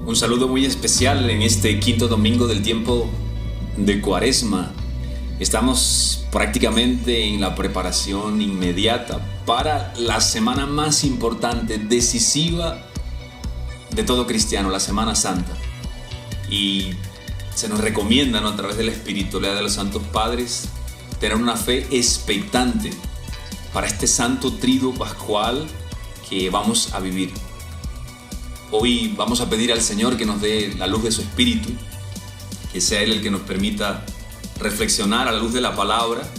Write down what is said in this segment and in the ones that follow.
Un saludo muy especial en este quinto domingo del tiempo de Cuaresma. Estamos prácticamente en la preparación inmediata para la semana más importante, decisiva de todo cristiano, la Semana Santa. Y se nos recomienda, ¿no?, a través de la espiritualidad de los santos padres, tener una fe expectante para este santo triduo pascual que vamos a vivir. Hoy vamos a pedir al Señor que nos dé la luz de su Espíritu, que sea Él el que nos permita reflexionar a la luz de la palabra,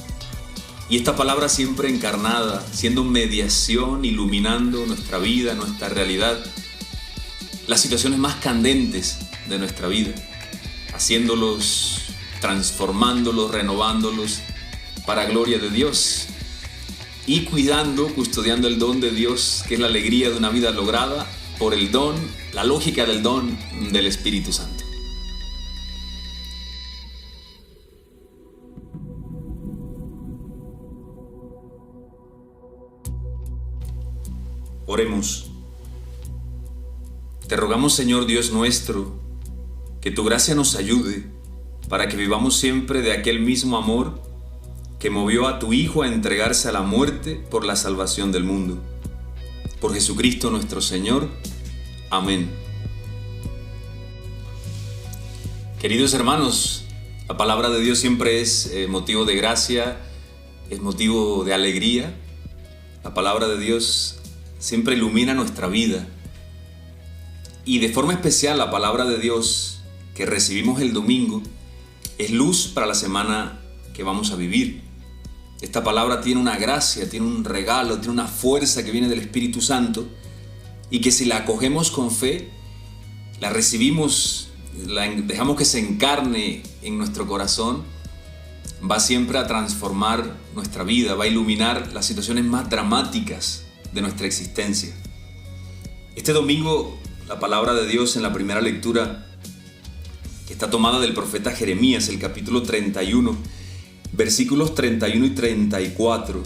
y esta palabra siempre encarnada, siendo mediación, iluminando nuestra vida, nuestra realidad, las situaciones más candentes de nuestra vida, haciéndolos, transformándolos, renovándolos para gloria de Dios y custodiando el don de Dios, que es la alegría de una vida lograda por el don, la lógica del don del Espíritu Santo. Oremos. Te rogamos, Señor Dios nuestro, que tu gracia nos ayude para que vivamos siempre de aquel mismo amor que movió a tu Hijo a entregarse a la muerte por la salvación del mundo. Por Jesucristo nuestro Señor. Amén. Queridos hermanos, la palabra de Dios siempre es motivo de gracia, es motivo de alegría. La palabra de Dios siempre ilumina nuestra vida. Y de forma especial la palabra de Dios que recibimos el domingo es luz para la semana que vamos a vivir. Esta palabra tiene una gracia, tiene un regalo, tiene una fuerza que viene del Espíritu Santo, y que si la acogemos con fe, la recibimos, dejamos que se encarne en nuestro corazón, va siempre a transformar nuestra vida, va a iluminar las situaciones más dramáticas de nuestra existencia. Este domingo, la palabra de Dios en la primera lectura, que está tomada del profeta Jeremías, el capítulo 31, versículos 31 y 34,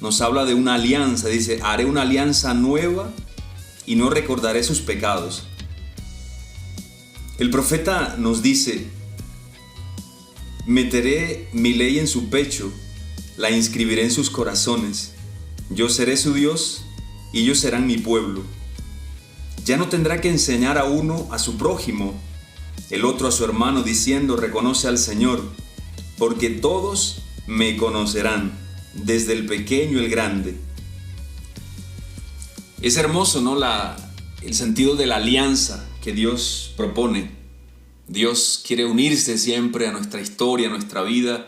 nos habla de una alianza. Dice: haré una alianza nueva y no recordaré sus pecados. El profeta nos dice: meteré mi ley en su pecho, la inscribiré en sus corazones. Yo seré su Dios y ellos serán mi pueblo. Ya no tendrá que enseñar a uno a su prójimo, el otro a su hermano, diciendo: reconoce al Señor, porque todos me conocerán, desde el pequeño y el grande. Es hermoso, ¿no?, el sentido de la alianza que Dios propone. Dios quiere unirse siempre a nuestra historia, a nuestra vida,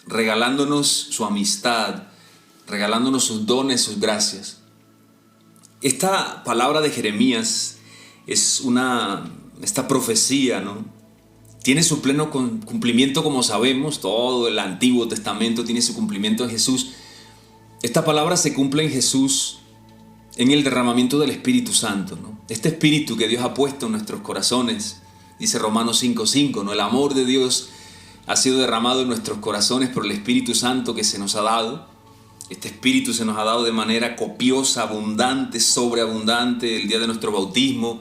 regalándonos su amistad, regalándonos sus dones, sus gracias. Esta palabra de Jeremías es esta profecía, ¿no?, tiene su pleno cumplimiento, como sabemos. Todo el Antiguo Testamento tiene su cumplimiento en Jesús. Esta palabra se cumple en Jesús, en el derramamiento del Espíritu Santo, ¿no? Este Espíritu que Dios ha puesto en nuestros corazones, dice Romanos 5:5, ¿no? El amor de Dios ha sido derramado en nuestros corazones por el Espíritu Santo que se nos ha dado. Este Espíritu se nos ha dado de manera copiosa, abundante, sobreabundante el día de nuestro bautismo,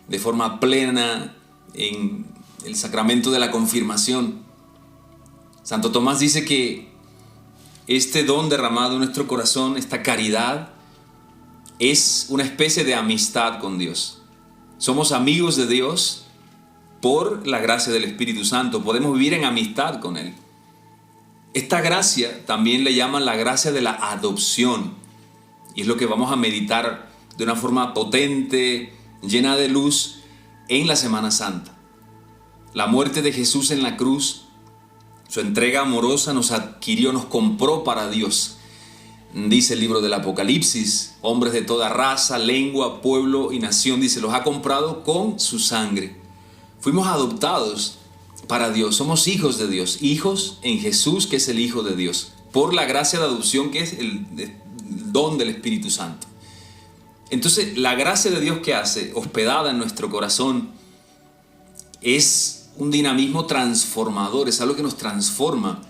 de forma plena en el sacramento de la confirmación. Santo Tomás dice que este don derramado en nuestro corazón, esta caridad, es una especie de amistad con Dios. Somos amigos de Dios por la gracia del Espíritu Santo. Podemos vivir en amistad con Él. Esta gracia también le llaman la gracia de la adopción, y es lo que vamos a meditar de una forma potente, llena de luz, en la Semana Santa. La muerte de Jesús en la cruz, su entrega amorosa, nos adquirió, nos compró para Dios. Dice el libro del Apocalipsis: hombres de toda raza, lengua, pueblo y nación, dice, los ha comprado con su sangre. Fuimos adoptados para Dios, somos hijos de Dios, hijos en Jesús, que es el Hijo de Dios, por la gracia de adopción, que es el don del Espíritu Santo. Entonces, la gracia de Dios que hace, hospedada en nuestro corazón, es un dinamismo transformador, es algo que nos transforma.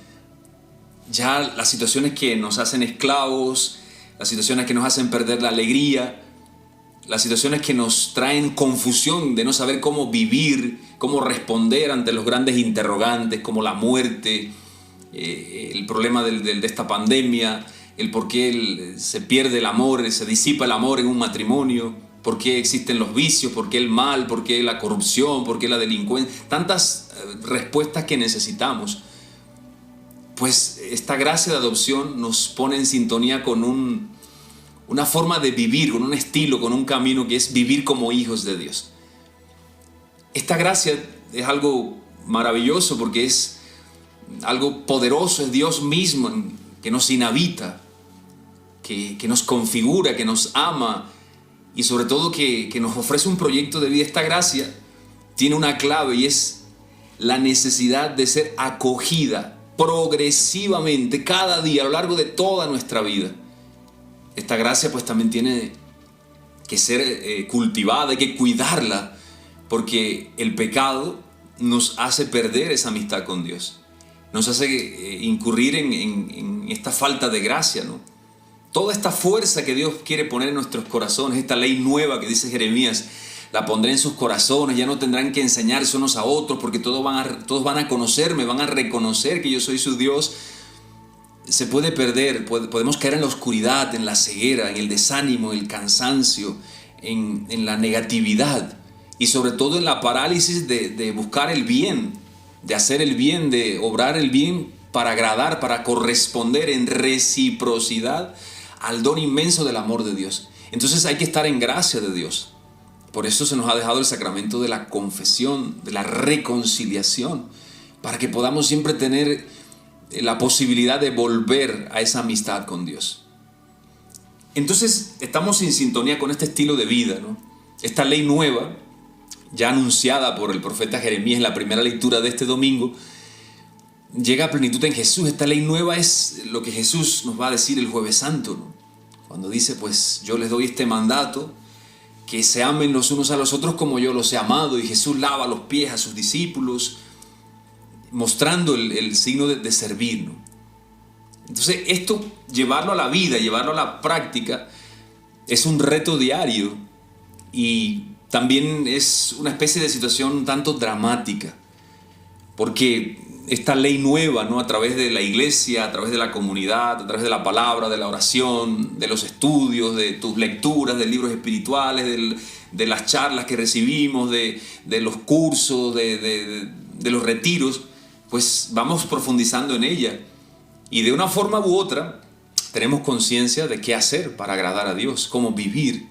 Ya las situaciones que nos hacen esclavos, las situaciones que nos hacen perder la alegría, las situaciones que nos traen confusión de no saber cómo vivir, cómo responder ante los grandes interrogantes como la muerte, el problema de esta pandemia, el por qué se pierde el amor, se disipa el amor en un matrimonio, por qué existen los vicios, por qué el mal, por qué la corrupción, por qué la delincuencia, tantas respuestas que necesitamos. Pues esta gracia de adopción nos pone en sintonía con una forma de vivir, con un estilo, con un camino que es vivir como hijos de Dios. Esta gracia es algo maravilloso porque es algo poderoso, es Dios mismo que nos inhabita, que nos configura, que nos ama y sobre todo que nos ofrece un proyecto de vida. Esta gracia tiene una clave y es la necesidad de ser acogida progresivamente cada día a lo largo de toda nuestra vida. Esta gracia pues también tiene que ser cultivada, hay que cuidarla, porque el pecado nos hace perder esa amistad con Dios, nos hace incurrir en esta falta de gracia, ¿no? Toda esta fuerza que Dios quiere poner en nuestros corazones, esta ley nueva que dice Jeremías, la pondré en sus corazones, ya no tendrán que enseñarse unos a otros, porque todos van a conocerme, van a reconocer que yo soy su Dios. Se puede perder, podemos caer en la oscuridad, en la ceguera, en el desánimo, en el cansancio, en la negatividad y sobre todo en la parálisis de buscar el bien, de hacer el bien, de obrar el bien para agradar, para corresponder en reciprocidad al don inmenso del amor de Dios. Entonces hay que estar en gracia de Dios. Por eso se nos ha dejado el sacramento de la confesión, de la reconciliación, para que podamos siempre tener la posibilidad de volver a esa amistad con Dios. Entonces estamos en sintonía con este estilo de vida, ¿no? Esta ley nueva, ya anunciada por el profeta Jeremías en la primera lectura de este domingo, llega a plenitud en Jesús. Esta ley nueva es lo que Jesús nos va a decir el Jueves Santo, ¿no? Cuando dice, pues yo les doy este mandato, que se amen los unos a los otros como yo los he amado. Y Jesús lava los pies a sus discípulos, mostrando el signo de servir, ¿no? Entonces esto, llevarlo a la vida, llevarlo a la práctica, es un reto diario y también es una especie de situación un tanto dramática, porque esta ley nueva, ¿no? A través de la iglesia, a través de la comunidad, a través de la palabra, de la oración, de los estudios, de tus lecturas, de libros espirituales, de las charlas que recibimos, de los cursos, de los retiros, pues vamos profundizando en ella. Y de una forma u otra tenemos conciencia de qué hacer para agradar a Dios, cómo vivir.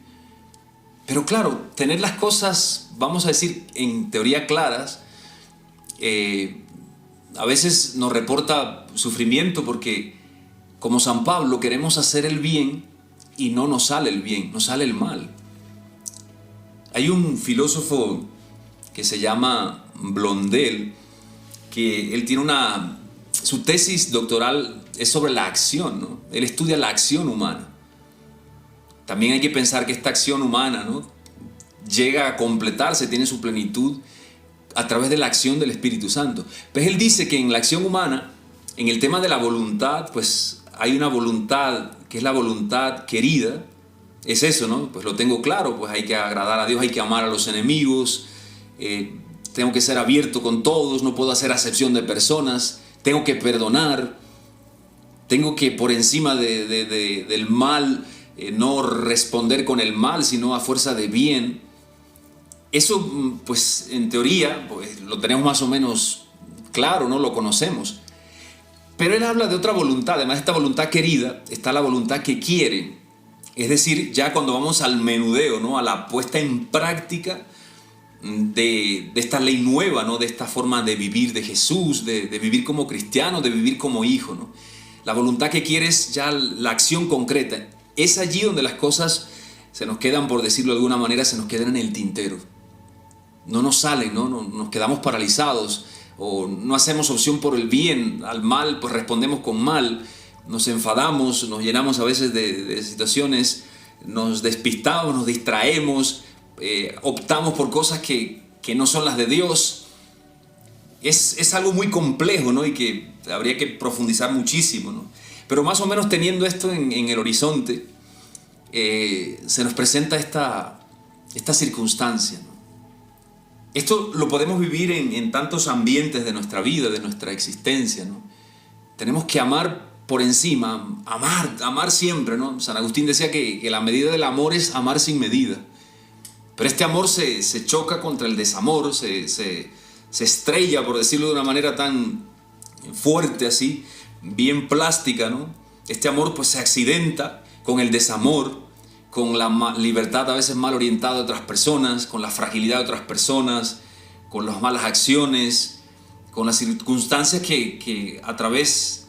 Pero claro, tener las cosas, vamos a decir, en teoría claras, a veces nos reporta sufrimiento porque, como San Pablo, queremos hacer el bien y no nos sale el bien, nos sale el mal. Hay un filósofo que se llama Blondel, que él tiene su tesis doctoral es sobre la acción, ¿no? Él estudia la acción humana. También hay que pensar que esta acción humana, ¿no?, llega a completarse, tiene su plenitud a través de la acción del Espíritu Santo. Pues él dice que en la acción humana, en el tema de la voluntad, pues hay una voluntad que es la voluntad querida. Es eso, ¿no? Pues lo tengo claro, pues hay que agradar a Dios, hay que amar a los enemigos, tengo que ser abierto con todos, no puedo hacer acepción de personas, tengo que perdonar, tengo que por encima del mal no responder con el mal, sino a fuerza de bien. Eso, pues en teoría, pues, lo tenemos más o menos claro, ¿no? Lo conocemos. Pero él habla de otra voluntad. Además de esta voluntad querida, está la voluntad que quiere. Es decir, ya cuando vamos al menudeo, ¿no?, a la puesta en práctica de esta ley nueva, ¿no?, de esta forma de vivir de Jesús, de vivir como cristiano, de vivir como hijo, ¿no? La voluntad que quiere es ya la acción concreta. Es allí donde las cosas se nos quedan, por decirlo de alguna manera, se nos quedan en el tintero. No nos salen, ¿no? Nos quedamos paralizados o no hacemos opción por el bien. Al mal pues respondemos con mal, nos enfadamos, nos llenamos a veces de situaciones, nos despistamos, nos distraemos, optamos por cosas que no son las de Dios. Es algo muy complejo, ¿no?, y que habría que profundizar muchísimo, ¿no? Pero más o menos teniendo esto en el horizonte, se nos presenta esta esta circunstancia, ¿no? Esto lo podemos vivir en tantos ambientes de nuestra vida, de nuestra existencia, ¿no? Tenemos que amar por encima, amar siempre, ¿no? San Agustín decía que la medida del amor es amar sin medida. Pero este amor se choca contra el desamor, se estrella, por decirlo de una manera tan fuerte así, bien plástica, ¿no? Este amor pues se accidenta con el desamor, con la libertad a veces mal orientada de otras personas, con la fragilidad de otras personas, con las malas acciones, con las circunstancias que a través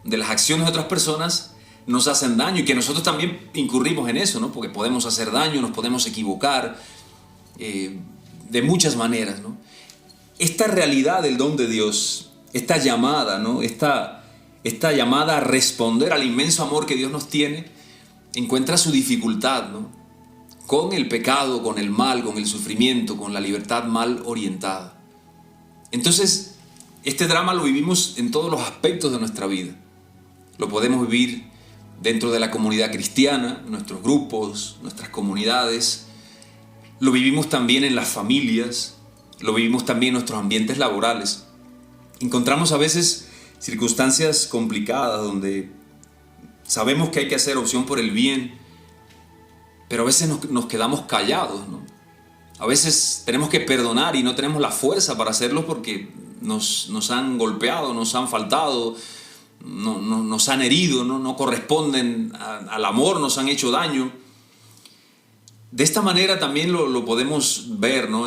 de las acciones de otras personas nos hacen daño y que nosotros también incurrimos en eso, ¿no? Porque podemos hacer daño, nos podemos equivocar de muchas maneras, ¿no? Esta realidad del don de Dios, esta llamada, ¿no? Esta llamada a responder al inmenso amor que Dios nos tiene, encuentra su dificultad, ¿no? Con el pecado, con el mal, con el sufrimiento, con la libertad mal orientada. Entonces, este drama lo vivimos en todos los aspectos de nuestra vida. Lo podemos vivir dentro de la comunidad cristiana, nuestros grupos, nuestras comunidades. Lo vivimos también en las familias, lo vivimos también en nuestros ambientes laborales. Encontramos a veces circunstancias complicadas donde sabemos que hay que hacer opción por el bien, pero a veces nos quedamos callados, ¿no? A veces tenemos que perdonar y no tenemos la fuerza para hacerlo porque nos han golpeado, nos han faltado, nos han herido, no corresponden al amor, nos han hecho daño. De esta manera también lo podemos ver, ¿no?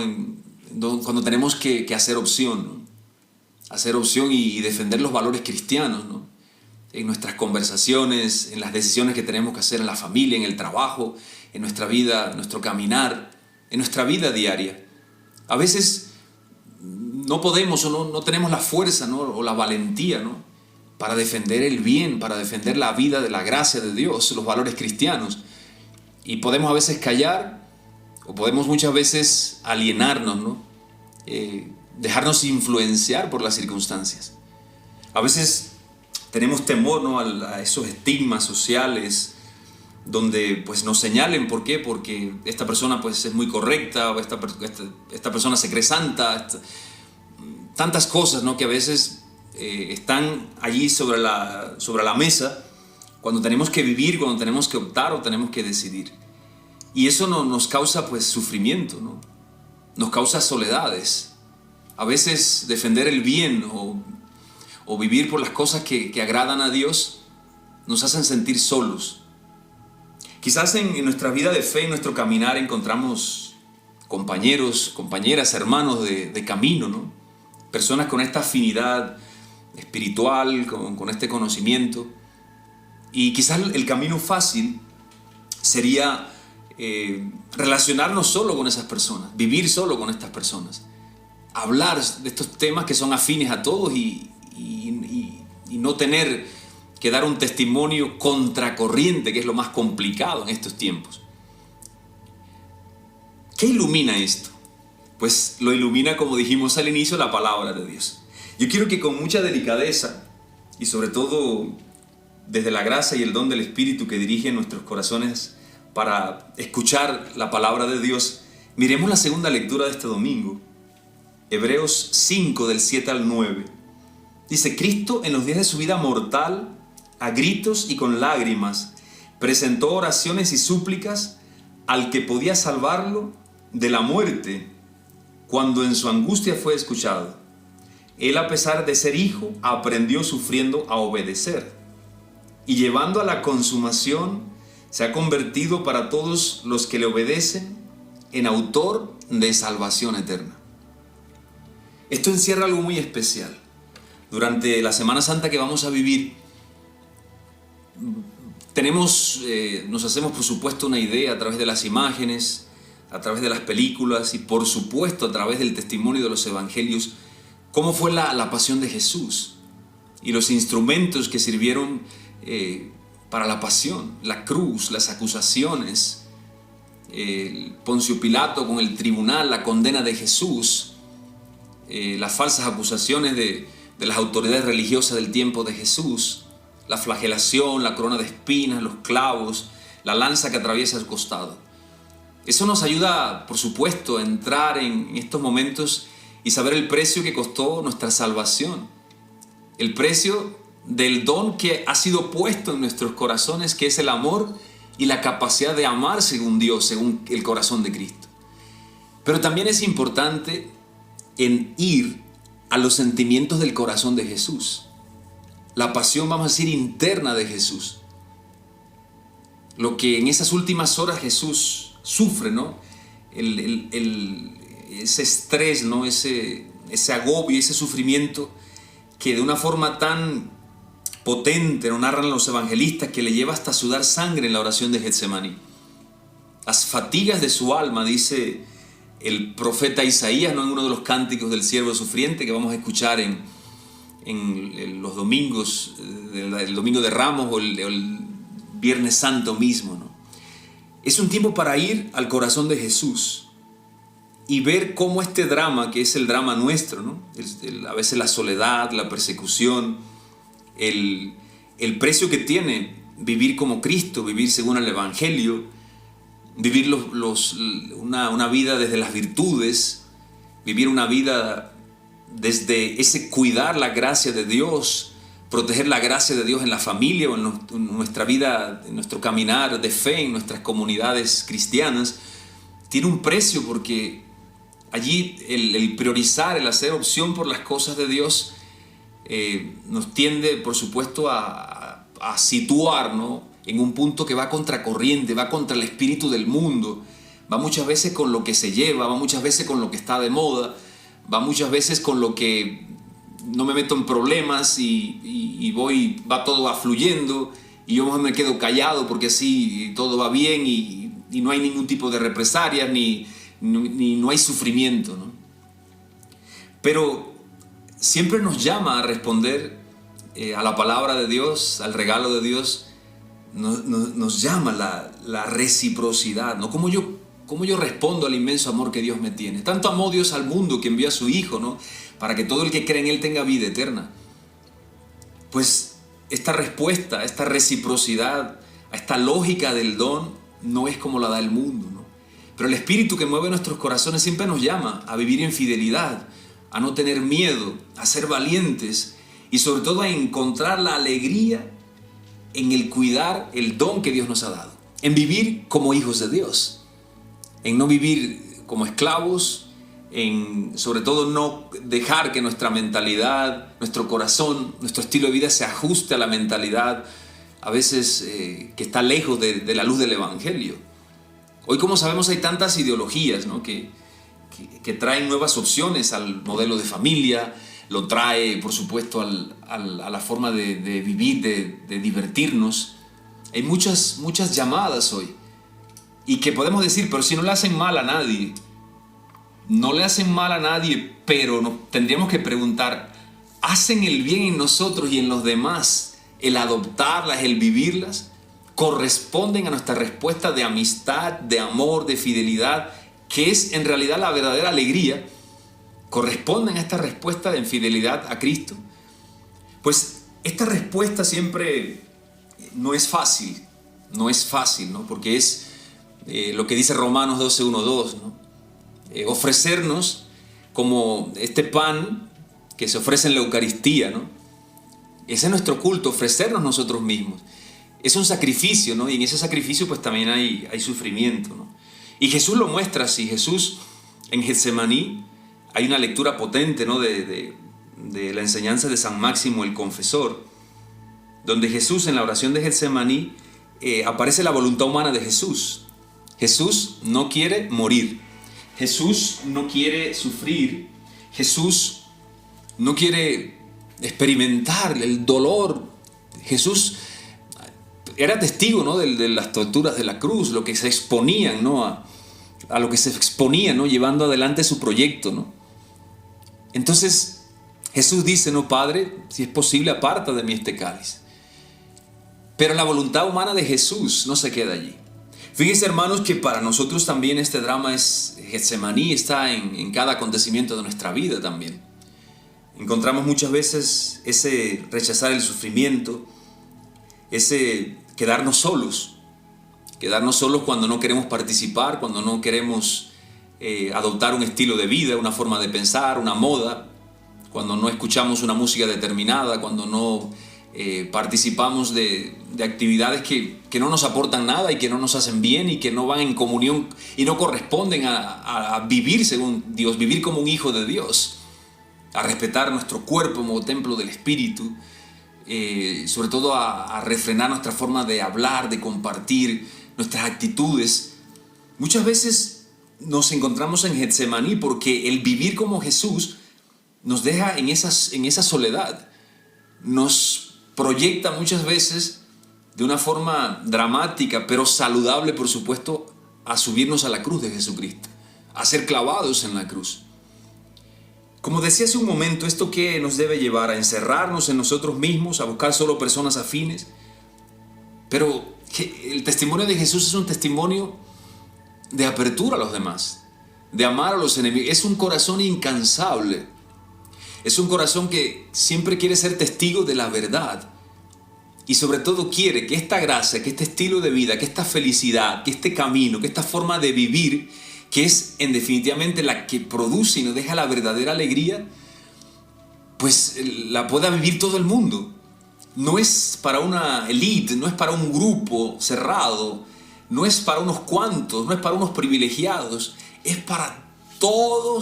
Cuando tenemos que hacer opción, ¿no? Hacer opción y defender los valores cristianos, ¿no? En nuestras conversaciones, en las decisiones que tenemos que hacer en la familia, en el trabajo, en nuestra vida, en nuestro caminar, en nuestra vida diaria. A veces no podemos o no tenemos la fuerza, ¿no? O la valentía, ¿no? Para defender el bien, para defender la vida de la gracia de Dios, los valores cristianos. Y podemos a veces callar o podemos muchas veces alienarnos, ¿no? Dejarnos influenciar por las circunstancias. A veces tenemos temor, ¿no? A esos estigmas sociales donde pues, nos señalen. ¿Por qué? Porque esta persona pues, es muy correcta, o esta persona se cree santa. Tantas cosas, ¿no? Que a veces están allí sobre la mesa cuando tenemos que vivir, cuando tenemos que optar o tenemos que decidir. Y eso nos causa pues, sufrimiento, ¿no? Nos causa soledades. A veces defender el bien o vivir por las cosas que agradan a Dios nos hacen sentir solos. Quizás en nuestra vida de fe, en nuestro caminar, encontramos compañeros, compañeras, hermanos de camino, ¿no? Personas con esta afinidad espiritual, con este conocimiento. Y quizás el camino fácil sería relacionarnos solo con esas personas, vivir solo con estas personas, hablar de estos temas que son afines a todos y no tener que dar un testimonio contracorriente, que es lo más complicado en estos tiempos. ¿Qué ilumina esto? Pues lo ilumina, como dijimos al inicio, la palabra de Dios. Yo quiero que con mucha delicadeza y sobre todo desde la gracia y el don del Espíritu que dirige nuestros corazones para escuchar la palabra de Dios, miremos la segunda lectura de este domingo, Hebreos 5 del 7 al 9. Dice: Cristo en los días de su vida mortal, a gritos y con lágrimas, presentó oraciones y súplicas al que podía salvarlo de la muerte, cuando en su angustia fue escuchado. Él, a pesar de ser hijo, aprendió sufriendo a obedecer, y llevando a la consumación, se ha convertido para todos los que le obedecen en autor de salvación eterna. Esto encierra algo muy especial. Durante la Semana Santa que vamos a vivir, nos hacemos por supuesto una idea a través de las imágenes, a través de las películas y por supuesto a través del testimonio de los evangelios, cómo fue la pasión de Jesús y los instrumentos que sirvieron para la pasión, la cruz, las acusaciones, Poncio Pilato con el tribunal, la condena de Jesús, las falsas acusaciones de las autoridades religiosas del tiempo de Jesús, la flagelación, la corona de espinas, los clavos, la lanza que atraviesa el costado. Eso nos ayuda, por supuesto, a entrar en estos momentos y saber el precio que costó nuestra salvación. El precio del don que ha sido puesto en nuestros corazones, que es el amor y la capacidad de amar según Dios, según el corazón de Cristo. Pero también es importante en ir a los sentimientos del corazón de Jesús. La pasión, vamos a decir, interna de Jesús. Lo que en esas últimas horas Jesús sufre, ¿no? Ese estrés, ¿no? Ese agobio, ese sufrimiento que de una forma tan potente, lo narran los evangelistas, que le lleva hasta sudar sangre en la oración de Getsemaní. Las fatigas de su alma, dice el profeta Isaías, ¿no? En uno de los cánticos del siervo sufriente que vamos a escuchar en los domingos, el domingo de Ramos o el Viernes Santo mismo, ¿no? Es un tiempo para ir al corazón de Jesús y ver cómo este drama, que es el drama nuestro, ¿no? A veces la soledad, la persecución, el precio que tiene vivir como Cristo, vivir según el Evangelio, vivir una vida desde las virtudes, vivir una vida desde ese cuidar la gracia de Dios, proteger la gracia de Dios en la familia o en nuestra vida, en nuestro caminar de fe, en nuestras comunidades cristianas, tiene un precio, porque allí el priorizar, el hacer opción por las cosas de Dios, nos tiende, por supuesto, a situar, ¿no? En un punto que va contracorriente, va contra el espíritu del mundo, va muchas veces con lo que se lleva, va muchas veces con lo que está de moda, va muchas veces con lo que no me meto en problemas y va todo fluyendo y yo me quedo callado porque así todo va bien y no hay ningún tipo de represalias ni no hay sufrimiento, ¿no? Pero siempre nos llama a responder a la palabra de Dios, al regalo de Dios. Nos llama la reciprocidad, ¿no? ¿Cómo yo respondo al inmenso amor que Dios me tiene? Tanto amó Dios al mundo que envió a su Hijo, ¿no? Para que todo el que cree en Él tenga vida eterna. Pues esta respuesta, esta reciprocidad, a esta lógica del don, no es como la da el mundo, ¿no? Pero el Espíritu que mueve nuestros corazones siempre nos llama a vivir en fidelidad, a no tener miedo, a ser valientes y sobre todo a encontrar la alegría en el cuidar el don que Dios nos ha dado, en vivir como hijos de Dios, en no vivir como esclavos, en sobre todo no dejar que nuestra mentalidad, nuestro corazón, nuestro estilo de vida se ajuste a la mentalidad a veces que está lejos de la luz del Evangelio. Hoy, como sabemos, hay tantas ideologías, ¿no? que traen nuevas opciones al modelo de familia, lo trae, por supuesto, a la forma de vivir, de divertirnos. Hay muchas llamadas hoy y que podemos decir, pero si no le hacen mal a nadie, no le hacen mal a nadie, pero tendríamos que preguntar, ¿hacen el bien en nosotros y en los demás? El adoptarlas, el vivirlas, corresponden a nuestra respuesta de amistad, de amor, de fidelidad, que es en realidad la verdadera alegría. ¿Corresponden a esta respuesta de fidelidad a Cristo? Pues esta respuesta siempre no es fácil, ¿no? Porque es lo que dice Romanos 12:1-2, ¿no? Ofrecernos como este pan que se ofrece en la Eucaristía, ¿no? Ese es nuestro culto, ofrecernos nosotros mismos. Es un sacrificio, ¿no? Y en ese sacrificio pues también hay sufrimiento, ¿no? Y Jesús lo muestra así. Jesús en Getsemaní, hay una lectura potente, ¿no? de la enseñanza de San Máximo el Confesor, donde Jesús, en la oración de Getsemaní, aparece la voluntad humana de Jesús. Jesús no quiere morir, Jesús no quiere sufrir, Jesús no quiere experimentar el dolor. Jesús era testigo, ¿no? de las torturas de la cruz, lo que se exponían, ¿no? a lo que se exponía, ¿no? Llevando adelante su proyecto, ¿no? Entonces Jesús dice, no, Padre, si es posible, aparta de mí este cáliz. Pero la voluntad humana de Jesús no se queda allí. Fíjense, hermanos, que para nosotros también este drama Getsemaní está en cada acontecimiento de nuestra vida también. Encontramos muchas veces ese rechazar el sufrimiento, ese quedarnos solos, quedarnos solos cuando no queremos participar, cuando no queremos adoptar un estilo de vida, una forma de pensar, una moda, cuando no escuchamos una música determinada, cuando no participamos de actividades que no nos aportan nada y que no nos hacen bien y que no van en comunión y no corresponden a vivir según Dios, vivir como un hijo de Dios, a respetar nuestro cuerpo como templo del Espíritu, sobre todo a refrenar nuestra forma de hablar, de compartir, nuestras actitudes. Muchas veces nos encontramos en Getsemaní porque el vivir como Jesús nos deja en esa soledad, nos proyecta muchas veces de una forma dramática, pero saludable, por supuesto, a subirnos a la cruz de Jesucristo, a ser clavados en la cruz. Como decía hace un momento, ¿esto qué nos debe llevar? A encerrarnos en nosotros mismos, a buscar solo personas afines. Pero el testimonio de Jesús es un testimonio de apertura a los demás, de amar a los enemigos. Es un corazón incansable. Es un corazón que siempre quiere ser testigo de la verdad. Y sobre todo quiere que esta gracia, que este estilo de vida, que esta felicidad, que este camino, que esta forma de vivir, que es en definitivamente la que produce y nos deja la verdadera alegría, pues la pueda vivir todo el mundo. No es para una élite, no es para un grupo cerrado, no es para unos cuantos, no es para unos privilegiados, es para todo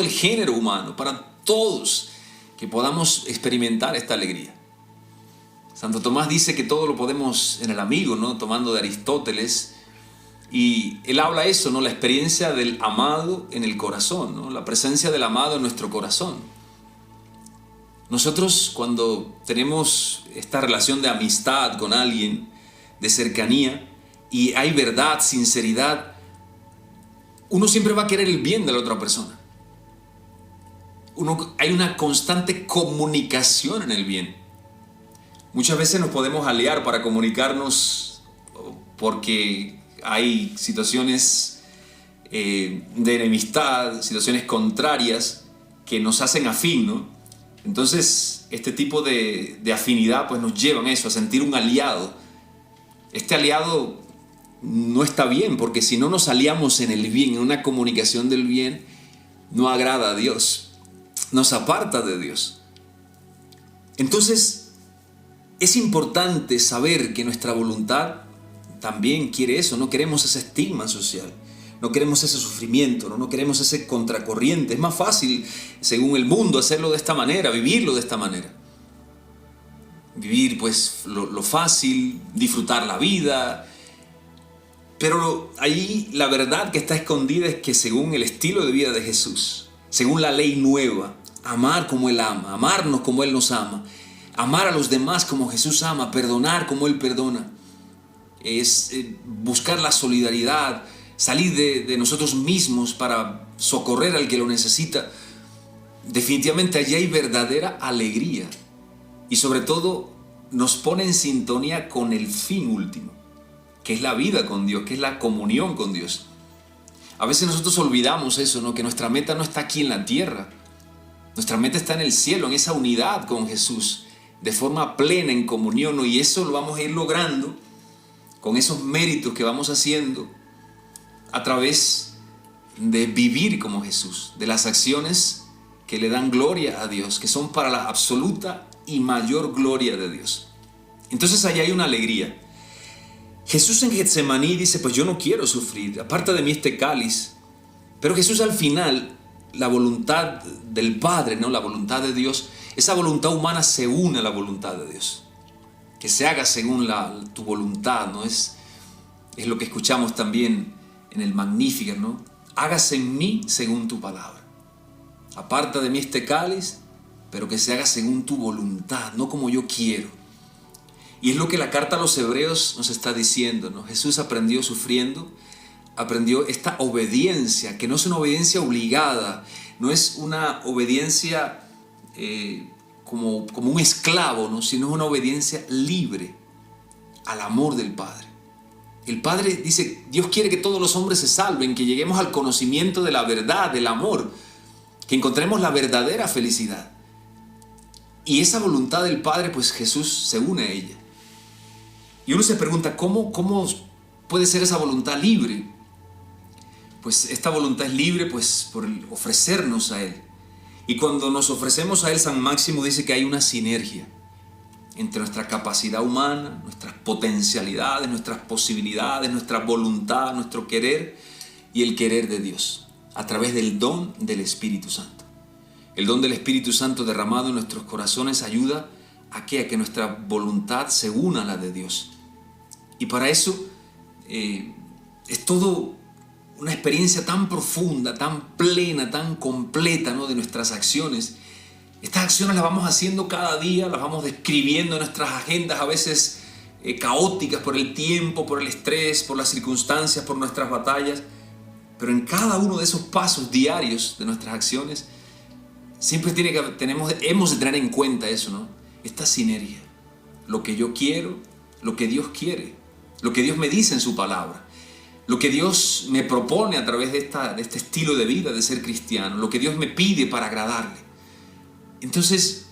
el género humano, para todos, que podamos experimentar esta alegría. Santo Tomás dice que todo lo podemos en el amigo, ¿no? Tomando de Aristóteles, y él habla eso, ¿no? La experiencia del amado en el corazón, ¿no? La presencia del amado en nuestro corazón. Nosotros, cuando tenemos esta relación de amistad con alguien, de cercanía, y hay verdad, sinceridad, uno siempre va a querer el bien de la otra persona. Hay una constante comunicación en el bien. Muchas veces nos podemos aliar para comunicarnos porque hay situaciones de enemistad, situaciones contrarias que nos hacen afín, ¿no? Entonces, este tipo de afinidad pues nos llevan a eso, a sentir un aliado. Este aliado no está bien, porque si no nos aliamos en el bien, en una comunicación del bien, no agrada a Dios, nos aparta de Dios. Entonces, es importante saber que nuestra voluntad también quiere eso. No queremos ese estigma social, no queremos ese sufrimiento, no queremos ese contracorriente. Es más fácil, según el mundo, hacerlo de esta manera, vivirlo de esta manera. Vivir pues lo fácil, disfrutar la vida. Pero ahí la verdad que está escondida es que según el estilo de vida de Jesús, según la ley nueva, amar como Él ama, amarnos como Él nos ama, amar a los demás como Jesús ama, perdonar como Él perdona, es buscar la solidaridad, salir de nosotros mismos para socorrer al que lo necesita. Definitivamente allí hay verdadera alegría y sobre todo nos pone en sintonía con el fin último, que es la vida con Dios, que es la comunión con Dios. A veces nosotros olvidamos eso, ¿no? Que nuestra meta no está aquí en la tierra, nuestra meta está en el cielo, en esa unidad con Jesús, de forma plena en comunión, ¿no? Y eso lo vamos a ir logrando con esos méritos que vamos haciendo a través de vivir como Jesús, de las acciones que le dan gloria a Dios, que son para la absoluta y mayor gloria de Dios. Entonces allá hay una alegría. Jesús en Getsemaní dice, pues yo no quiero sufrir, aparta de mí este cáliz. Pero Jesús al final, la voluntad del Padre, ¿no? La voluntad de Dios, esa voluntad humana se une a la voluntad de Dios. Que se haga según tu voluntad, ¿no? Es lo que escuchamos también en el Magnificat, ¿no? Hágase en mí según tu palabra. Aparta de mí este cáliz, pero que se haga según tu voluntad, no como yo quiero. Y es lo que la carta a los Hebreos nos está diciendo, ¿no? Jesús aprendió sufriendo, aprendió esta obediencia, que no es una obediencia obligada, no es una obediencia como un esclavo, ¿no? Sino es una obediencia libre al amor del Padre. El Padre dice, Dios quiere que todos los hombres se salven, que lleguemos al conocimiento de la verdad, del amor, que encontremos la verdadera felicidad. Y esa voluntad del Padre, pues Jesús se une a ella. Y uno se pregunta, ¿cómo puede ser esa voluntad libre? Pues esta voluntad es libre pues por ofrecernos a Él. Y cuando nos ofrecemos a Él, San Máximo dice que hay una sinergia entre nuestra capacidad humana, nuestras potencialidades, nuestras posibilidades, nuestra voluntad, nuestro querer y el querer de Dios, a través del don del Espíritu Santo. El don del Espíritu Santo derramado en nuestros corazones ayuda a que nuestra voluntad se una a la de Dios. Y para eso es todo una experiencia tan profunda, tan plena, tan completa, ¿no?, de nuestras acciones. Estas acciones las vamos haciendo cada día, las vamos describiendo en nuestras agendas, a veces caóticas por el tiempo, por el estrés, por las circunstancias, por nuestras batallas. Pero en cada uno de esos pasos diarios de nuestras acciones, siempre hemos de tener en cuenta eso, ¿no? Esta sinergia. Lo que yo quiero, lo que Dios quiere, lo que Dios me dice en su palabra, lo que Dios me propone a través de este estilo de vida, de ser cristiano, lo que Dios me pide para agradarle. Entonces,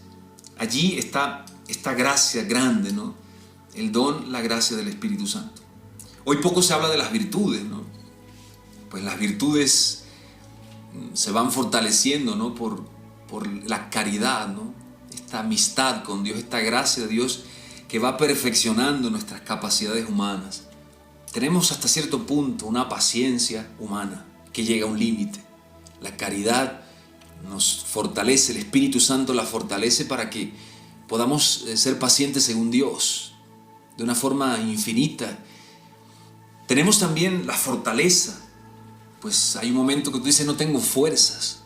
allí está esta gracia grande, ¿no? El don, la gracia del Espíritu Santo. Hoy poco se habla de las virtudes, ¿no? Pues las virtudes se van fortaleciendo, ¿no?, por la caridad, ¿no? Esta amistad con Dios, esta gracia de Dios que va perfeccionando nuestras capacidades humanas. Tenemos hasta cierto punto una paciencia humana que llega a un límite. La caridad nos fortalece, el Espíritu Santo la fortalece para que podamos ser pacientes según Dios, de una forma infinita. Tenemos también la fortaleza, pues hay un momento que tú dices, no tengo fuerzas,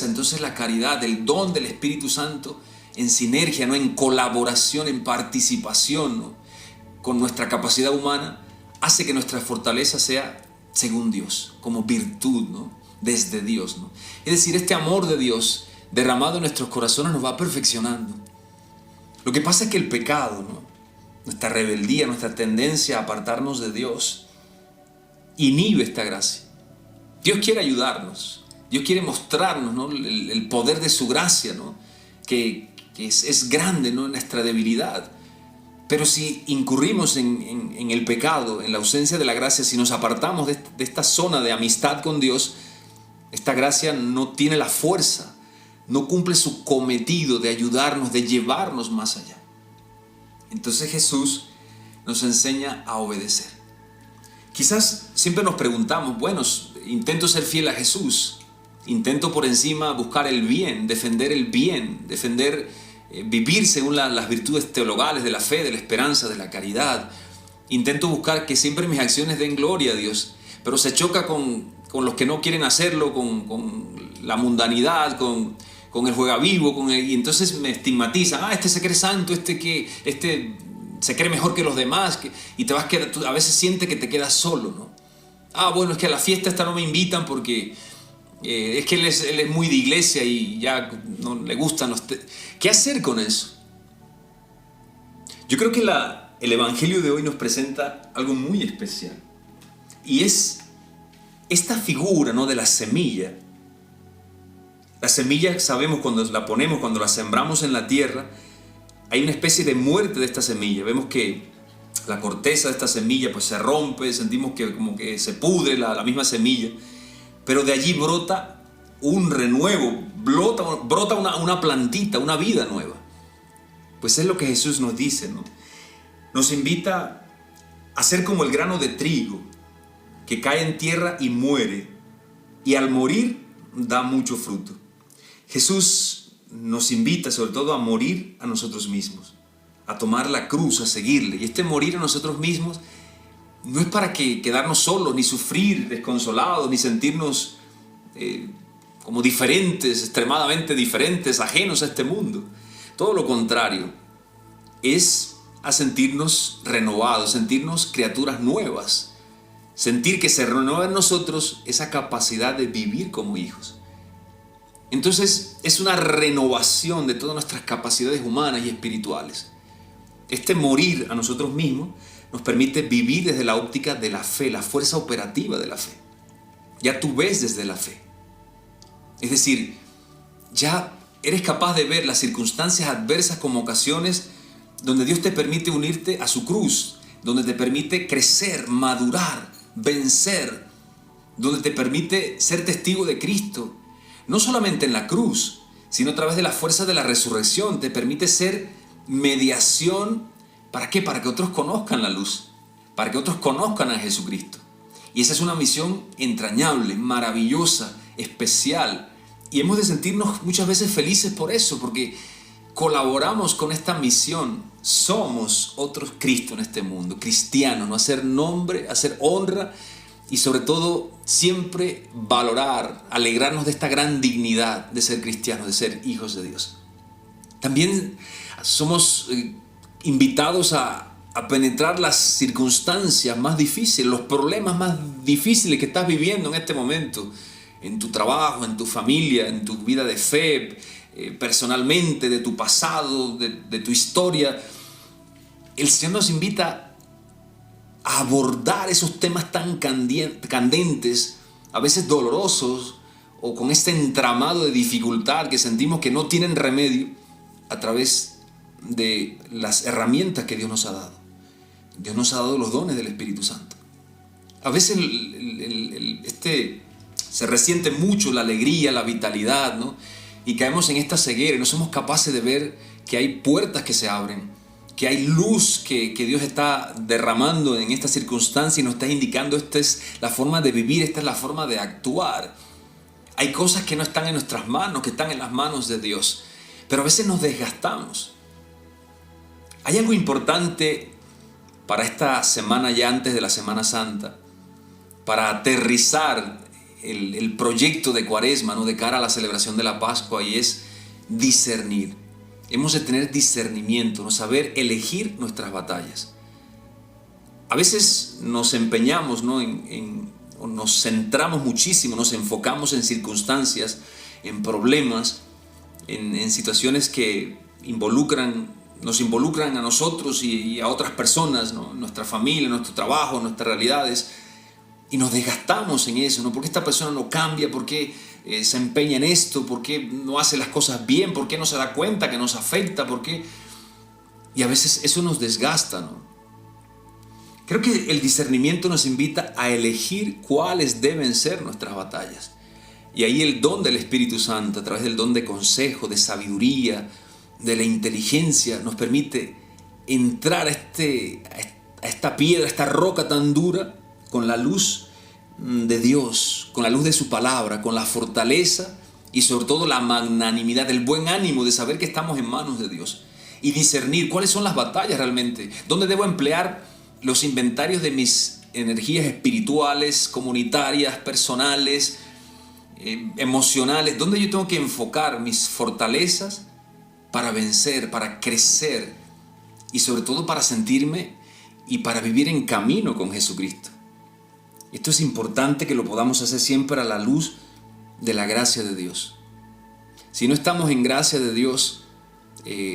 entonces la caridad, el don del Espíritu Santo, en sinergia, ¿no?, en colaboración, en participación, ¿no?, con nuestra capacidad humana, hace que nuestra fortaleza sea según Dios, como virtud, ¿no?, desde Dios, ¿no? Es decir, este amor de Dios derramado en nuestros corazones nos va perfeccionando. Lo que pasa es que el pecado, ¿no?, nuestra rebeldía, nuestra tendencia a apartarnos de Dios, inhibe esta gracia. Dios quiere ayudarnos, Dios quiere mostrarnos, ¿no?, el poder de su gracia, ¿no?, que es grande, ¿no?, en nuestra debilidad. Pero si incurrimos en el pecado, en la ausencia de la gracia, si nos apartamos de esta zona de amistad con Dios, esta gracia no tiene la fuerza, no cumple su cometido de ayudarnos, de llevarnos más allá. Entonces Jesús nos enseña a obedecer. Quizás siempre nos preguntamos, bueno, intento ser fiel a Jesús, intento por encima buscar el bien, vivir según las virtudes teologales de la fe, de la esperanza, de la caridad. Intento buscar que siempre mis acciones den gloria a Dios, pero se choca con los que no quieren hacerlo, con la mundanidad, con el juegavivo, y entonces me estigmatizan. Este se cree santo, este se cree mejor que los demás, y te vas a quedar, a veces sientes que te quedas solo, ¿no? Bueno, es que a la fiesta esta no me invitan porque es que él es muy de iglesia y ya no le gustan los... ¿Qué hacer con eso? Yo creo que el Evangelio de hoy nos presenta algo muy especial. Y es esta figura, ¿no?, de la semilla. La semilla, sabemos, cuando la ponemos, cuando la sembramos en la tierra, hay una especie de muerte de esta semilla. Vemos que la corteza de esta semilla pues se rompe, sentimos que como que se pudre la misma semilla. Pero de allí brota un renuevo, brota una plantita, una vida nueva. Pues es lo que Jesús nos dice, ¿no? Nos invita a ser como el grano de trigo que cae en tierra y muere, y al morir da mucho fruto. Jesús nos invita sobre todo a morir a nosotros mismos, a tomar la cruz, a seguirle. Y este morir a nosotros mismos no es para quedarnos solos, ni sufrir desconsolados, ni sentirnos como diferentes, extremadamente diferentes, ajenos a este mundo. Todo lo contrario, es a sentirnos renovados, sentirnos criaturas nuevas, sentir que se renueva en nosotros esa capacidad de vivir como hijos. Entonces es una renovación de todas nuestras capacidades humanas y espirituales. Este morir a nosotros mismos nos permite vivir desde la óptica de la fe, la fuerza operativa de la fe. Ya tú ves desde la fe. Es decir, ya eres capaz de ver las circunstancias adversas como ocasiones donde Dios te permite unirte a su cruz, donde te permite crecer, madurar, vencer, donde te permite ser testigo de Cristo, no solamente en la cruz, sino a través de la fuerza de la resurrección. Te permite ser mediación. ¿Para qué? Para que otros conozcan la luz, para que otros conozcan a Jesucristo. Y esa es una misión entrañable, maravillosa, especial. Y hemos de sentirnos muchas veces felices por eso, porque colaboramos con esta misión. Somos otros Cristo en este mundo, cristianos, ¿no? Hacer nombre, hacer honra y sobre todo siempre valorar, alegrarnos de esta gran dignidad de ser cristianos, de ser hijos de Dios. También somos invitados a penetrar las circunstancias más difíciles, los problemas más difíciles que estás viviendo en este momento, en tu trabajo, en tu familia, en tu vida de fe, personalmente, de tu pasado, de tu historia. El Señor nos invita a abordar esos temas tan candentes, a veces dolorosos, o con este entramado de dificultad que sentimos que no tienen remedio, a través de las herramientas que Dios nos ha dado. Dios nos ha dado los dones del Espíritu Santo. A veces se resiente mucho la alegría, la vitalidad, ¿no? Y caemos en esta ceguera y no somos capaces de ver que hay puertas que se abren, que hay luz que Dios está derramando en esta circunstancia y nos está indicando esta es la forma de vivir, esta es la forma de actuar. Hay cosas que no están en nuestras manos, que están en las manos de Dios, pero a veces nos desgastamos. Hay algo importante para esta semana ya antes de la Semana Santa, para aterrizar el proyecto de Cuaresma, ¿no? De cara a la celebración de la Pascua, y es discernir. Hemos de tener discernimiento, ¿no? Saber elegir nuestras batallas. A veces nos empeñamos, ¿no? O nos centramos muchísimo, nos enfocamos en circunstancias, en problemas, en situaciones que nos involucran a nosotros y a otras personas, ¿no? Nuestra familia, nuestro trabajo, nuestras realidades, y nos desgastamos en eso, ¿no? ¿Por qué esta persona no cambia? ¿Por qué se empeña en esto? ¿Por qué no hace las cosas bien? ¿Por qué no se da cuenta que nos afecta? ¿Por qué? Y a veces eso nos desgasta, ¿no? Creo que el discernimiento nos invita a elegir cuáles deben ser nuestras batallas. Y ahí el don del Espíritu Santo, a través del don de consejo, de sabiduría, de la inteligencia, nos permite entrar a esta piedra, a esta roca tan dura, con la luz de Dios, con la luz de su palabra, con la fortaleza y sobre todo la magnanimidad, el buen ánimo de saber que estamos en manos de Dios y discernir cuáles son las batallas realmente, dónde debo emplear los inventarios de mis energías espirituales, comunitarias, personales, emocionales, dónde yo tengo que enfocar mis fortalezas para vencer, para crecer y sobre todo para sentirme y para vivir en camino con Jesucristo. Esto es importante que lo podamos hacer siempre a la luz de la gracia de Dios. Si no estamos en gracia de Dios,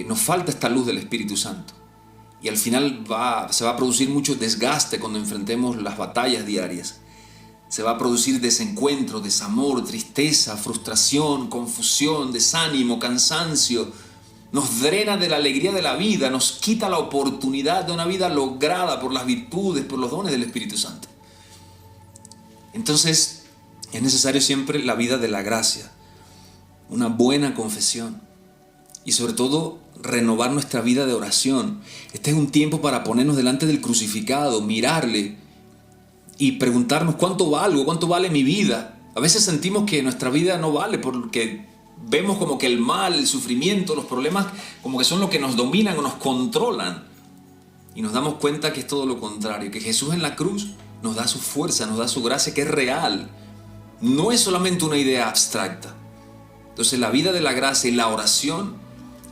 nos falta esta luz del Espíritu Santo. Y al final se va a producir mucho desgaste cuando enfrentemos las batallas diarias. Se va a producir desencuentro, desamor, tristeza, frustración, confusión, desánimo, cansancio. Nos drena de la alegría de la vida, nos quita la oportunidad de una vida lograda por las virtudes, por los dones del Espíritu Santo. Entonces, es necesario siempre la vida de la gracia, una buena confesión y sobre todo renovar nuestra vida de oración. Este es un tiempo para ponernos delante del crucificado, mirarle y preguntarnos cuánto valgo, cuánto vale mi vida. A veces sentimos que nuestra vida no vale porque vemos como que el mal, el sufrimiento, los problemas como que son lo que nos dominan o nos controlan. Y nos damos cuenta que es todo lo contrario, que Jesús en la cruz nos da su fuerza, nos da su gracia que es real. No es solamente una idea abstracta. Entonces la vida de la gracia y la oración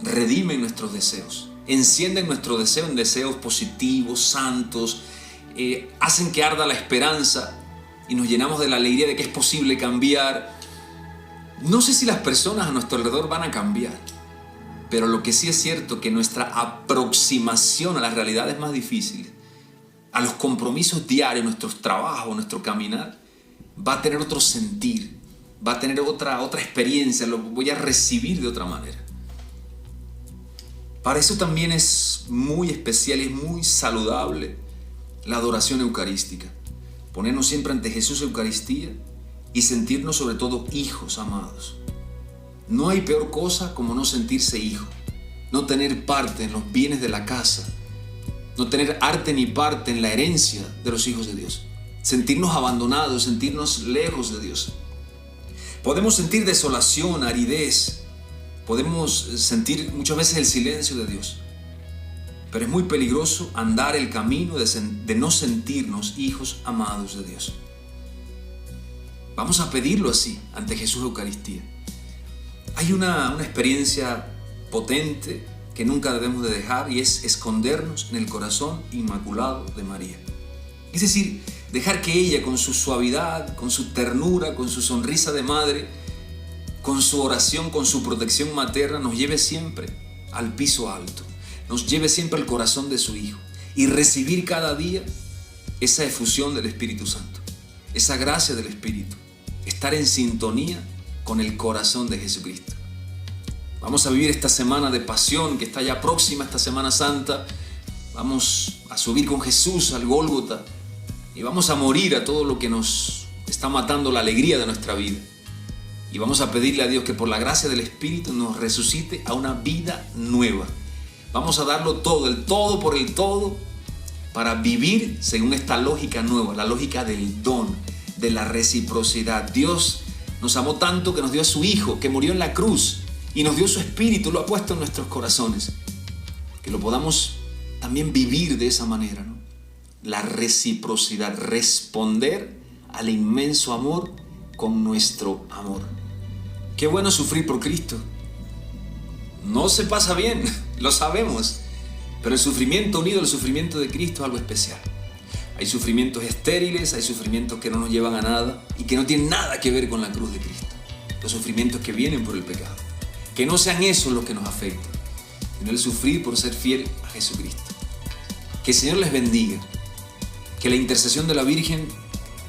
redimen nuestros deseos, encienden nuestro deseo en deseos positivos, santos, hacen que arda la esperanza y nos llenamos de la alegría de que es posible cambiar. No sé si las personas a nuestro alrededor van a cambiar, pero lo que sí es cierto que nuestra aproximación a las realidades más difíciles, a los compromisos diarios, nuestros trabajos, nuestro caminar, va a tener otro sentir, va a tener otra experiencia, lo voy a recibir de otra manera. Para eso también es muy especial y es muy saludable la adoración eucarística. Ponernos siempre ante Jesús Eucaristía y sentirnos sobre todo hijos amados. No hay peor cosa como no sentirse hijo, no tener parte en los bienes de la casa, no tener arte ni parte en la herencia de los hijos de Dios. Sentirnos abandonados, sentirnos lejos de Dios. Podemos sentir desolación, aridez, podemos sentir muchas veces el silencio de Dios. Pero es muy peligroso andar el camino de no sentirnos hijos amados de Dios. Vamos a pedirlo así ante Jesús Eucaristía. Hay una experiencia potente que nunca debemos de dejar y es escondernos en el corazón inmaculado de María. Es decir, dejar que ella con su suavidad, con su ternura, con su sonrisa de madre, con su oración, con su protección materna, nos lleve siempre al piso alto, nos lleve siempre al corazón de su Hijo y recibir cada día esa efusión del Espíritu Santo, esa gracia del Espíritu, estar en sintonía con el corazón de Jesucristo. Vamos a vivir esta semana de pasión que está ya próxima, esta Semana Santa. Vamos a subir con Jesús al Gólgota y vamos a morir a todo lo que nos está matando la alegría de nuestra vida. Y vamos a pedirle a Dios que por la gracia del Espíritu nos resucite a una vida nueva. Vamos a darlo todo, el todo por el todo, para vivir según esta lógica nueva, la lógica del don, de la reciprocidad. Dios nos amó tanto que nos dio a su Hijo, que murió en la cruz y nos dio su Espíritu, lo ha puesto en nuestros corazones. Que lo podamos también vivir de esa manera, ¿no? La reciprocidad, responder al inmenso amor con nuestro amor. Qué bueno sufrir por Cristo. No se pasa bien, lo sabemos, pero el sufrimiento unido al sufrimiento de Cristo es algo especial. Hay sufrimientos estériles, hay sufrimientos que no nos llevan a nada y que no tienen nada que ver con la cruz de Cristo. Los sufrimientos que vienen por el pecado. Que no sean esos los que nos afecten, sino el sufrir por ser fiel a Jesucristo. Que el Señor les bendiga. Que la intercesión de la Virgen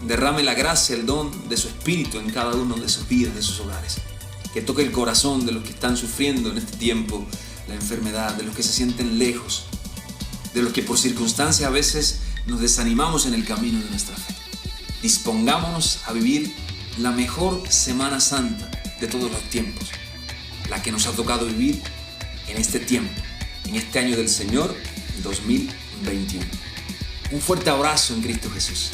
derrame la gracia, el don de su Espíritu en cada uno de sus vidas, de sus hogares. Que toque el corazón de los que están sufriendo en este tiempo la enfermedad, de los que se sienten lejos, de los que por circunstancias a veces nos desanimamos en el camino de nuestra fe. Dispongámonos a vivir la mejor Semana Santa de todos los tiempos, la que nos ha tocado vivir en este tiempo, en este año del Señor 2021. Un fuerte abrazo en Cristo Jesús.